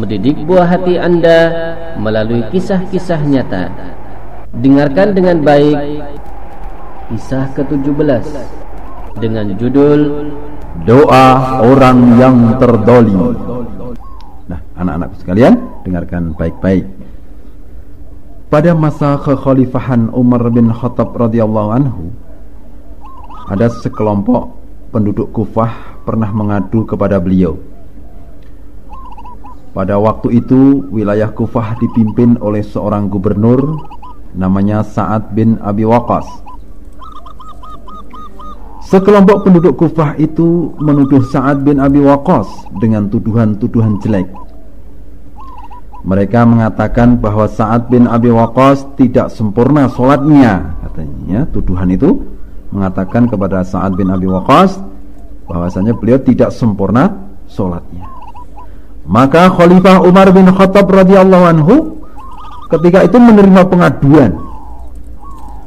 mendidik buah hati Anda melalui kisah-kisah nyata. Dengarkan dengan baik kisah ke-17 dengan judul Doa Orang Yang Terdolim. Nah, anak-anakku sekalian, dengarkan baik-baik. Pada masa kekhalifahan Umar bin Khattab radhiyallahu anhu, ada sekelompok penduduk Kufah pernah mengadu kepada beliau. Pada waktu itu wilayah Kufah dipimpin oleh seorang gubernur namanya Sa'ad bin Abi Waqqas. Sekelompok penduduk Kufah itu menuduh Sa'ad bin Abi Waqqas dengan tuduhan-tuduhan jelek. Mereka mengatakan bahwa Sa'ad bin Abi Waqqas tidak sempurna sholatnya. Katanya tuduhan itu mengatakan kepada Sa'ad bin Abi Waqqas bahwasanya beliau tidak sempurna sholatnya. Maka Khalifah Umar bin Khattab radhiyallahu anhu ketika itu menerima pengaduan,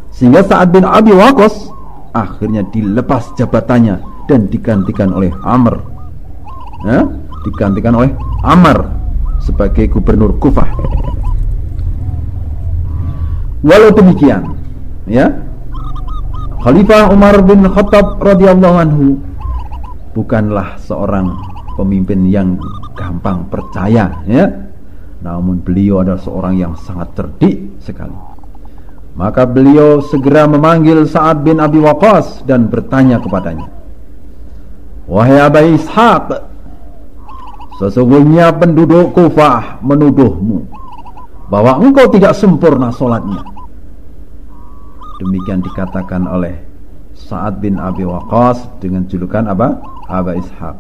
sehingga Sa'ad bin Abi Waqqas akhirnya dilepas jabatannya dan digantikan oleh Amr. Digantikan oleh Amr sebagai gubernur Kufah. Walau demikian, Khalifah Umar bin Khattab radhiyallahu anhu bukanlah seorang pemimpin yang gampang percaya, namun beliau adalah seorang yang sangat cerdik sekali. Maka beliau segera memanggil Sa'ad bin Abi Waqqas dan bertanya kepadanya, "Wahai Aba Ishaq, sesungguhnya penduduk Kufah menuduhmu bahwa engkau tidak sempurna sholatnya." Demikian dikatakan oleh Sa'ad bin Abi Waqqas dengan julukan apa? Aba Ishaq.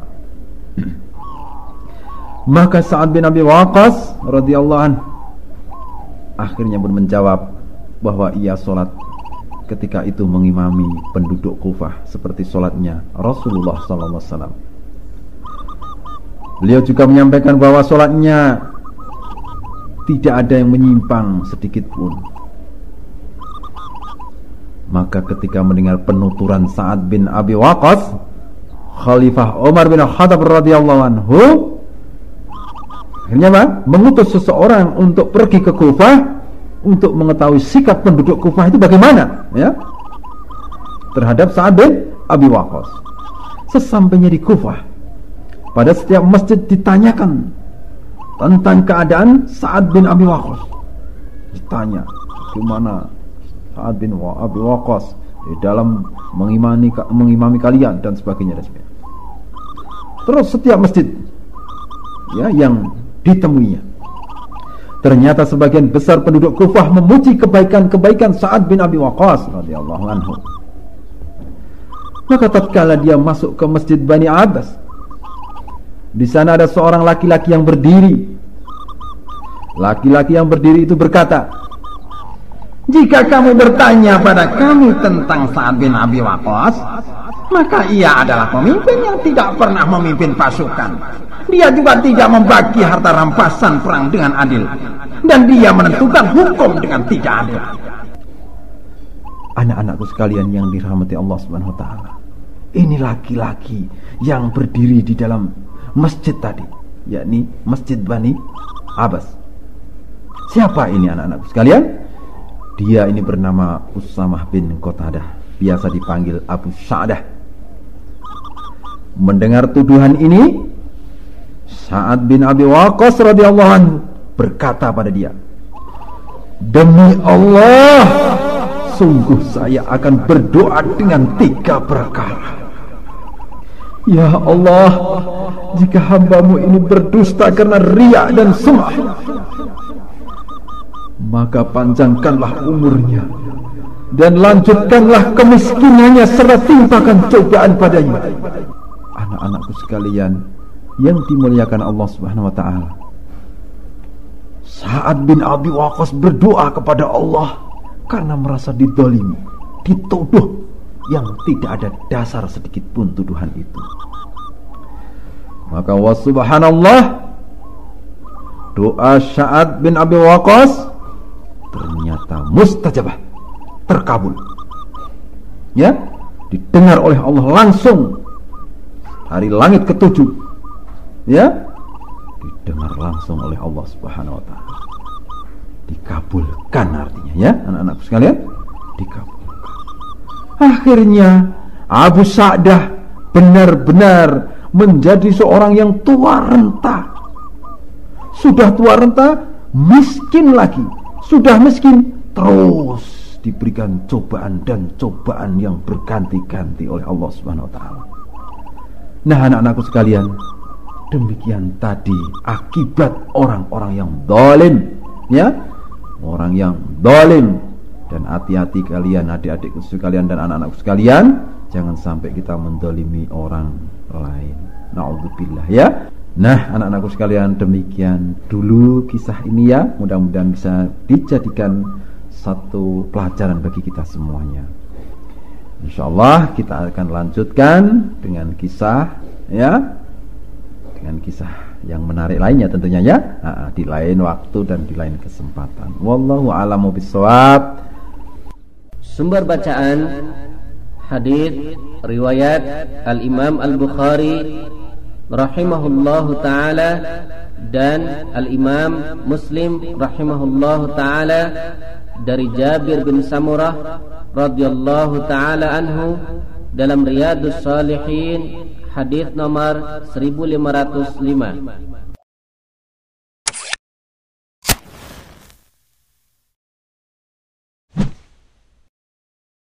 Maka Sa'ad bin Abi Waqqas radhiyallahu anhu akhirnya pun menjawab bahwa ia sholat ketika itu mengimami penduduk Kufah seperti sholatnya Rasulullah SAW. Beliau juga menyampaikan bahwa sholatnya tidak ada yang menyimpang sedikit pun. Maka ketika mendengar penuturan Sa'ad bin Abi Waqqas, Khalifah Umar bin Khattab radhiyallahu anhu akhirnya mengutus seseorang untuk pergi ke Kufah untuk mengetahui sikap penduduk Kufah itu bagaimana terhadap Sa'ad bin Abi Waqqas. Sesampainya di Kufah, pada setiap masjid ditanyakan tentang keadaan Sa'ad bin Abi Waqqas. Ditanya, gimana Sa'ad bin Abi Waqqas di dalam mengimami kalian dan sebagainya. Terus setiap masjid yang ditemuinya, ternyata sebagian besar penduduk Kufah memuji kebaikan-kebaikan Sa'ad bin Abi Waqqas radhiyallahu anhu. Maka tatkala dia masuk ke Masjid Bani Abbas, di sana ada seorang laki-laki yang berdiri. Laki-laki yang berdiri itu berkata, "Jika kamu bertanya pada kami tentang Sa'ad bin Abi Waqqas, maka ia adalah pemimpin yang tidak pernah memimpin pasukan. Dia juga tidak membagi harta rampasan perang dengan adil, dan dia menentukan hukum dengan tidak adil." Anak-anakku sekalian yang dirahmati Allah Subhanahu wa taala, ini laki-laki yang berdiri di dalam masjid tadi, yakni Masjid Bani Abbas. Siapa ini anak-anakku sekalian? Dia ini bernama Usamah bin Qatadah, biasa dipanggil Abu Sa'dah. Mendengar tuduhan ini, Sa'ad bin Abi Waqqas radhiyallahu anhu berkata pada dia, "Demi Allah, sungguh saya akan berdoa dengan 3 perkara. Ya Allah, jika hamba-Mu ini berdusta karena riya dan sum'ah, maka panjangkanlah umurnya dan lanjutkanlah kemiskinannya serta timpakan cobaan padanya." Anak-anakku sekalian yang dimuliakan Allah Subhanahu wa taala, Sa'ad bin Abi Waqqas berdoa kepada Allah karena merasa didolimi, dituduh yang tidak ada dasar sedikit pun tuduhan itu. Maka wa subhanallah, doa Sa'ad bin Abi Waqqas ternyata mustajabah, terkabul. Didengar oleh Allah langsung dari langit ke-7. Didengar langsung oleh Allah Subhanahu wa taala. Dikabulkan artinya ya, anak-anakku sekalian, dikabulkan. Akhirnya Abu Sa'dah benar-benar menjadi seorang yang tua renta. Sudah tua renta, miskin lagi. Sudah miskin, terus diberikan cobaan dan cobaan yang berganti-ganti oleh Allah Subhanahu wa taala. Nah, anak-anakku sekalian, demikian tadi akibat orang-orang yang zalim, ya. Orang yang zalim. Dan hati-hati kalian, adik-adikku sekalian dan anak-anakku sekalian, jangan sampai kita menzalimi orang lain. Na'udzubillah ya. Nah, anak-anakku sekalian, demikian dulu kisah ini ya. Mudah-mudahan bisa dijadikan satu pelajaran bagi kita semuanya. InsyaAllah kita akan lanjutkan dengan kisah ya, dengan kisah yang menarik lainnya tentunya ya, di lain waktu dan di lain kesempatan. Wallahu a'lamu bishawab. Sumber bacaan hadis riwayat Al-Imam Al-Bukhari rahimahullahu taala dan Al-Imam Muslim rahimahullahu taala dari Jabir bin Samurah radhiyallahu taala anhu dalam Riyadhus Shalihin hadis nomor 1505.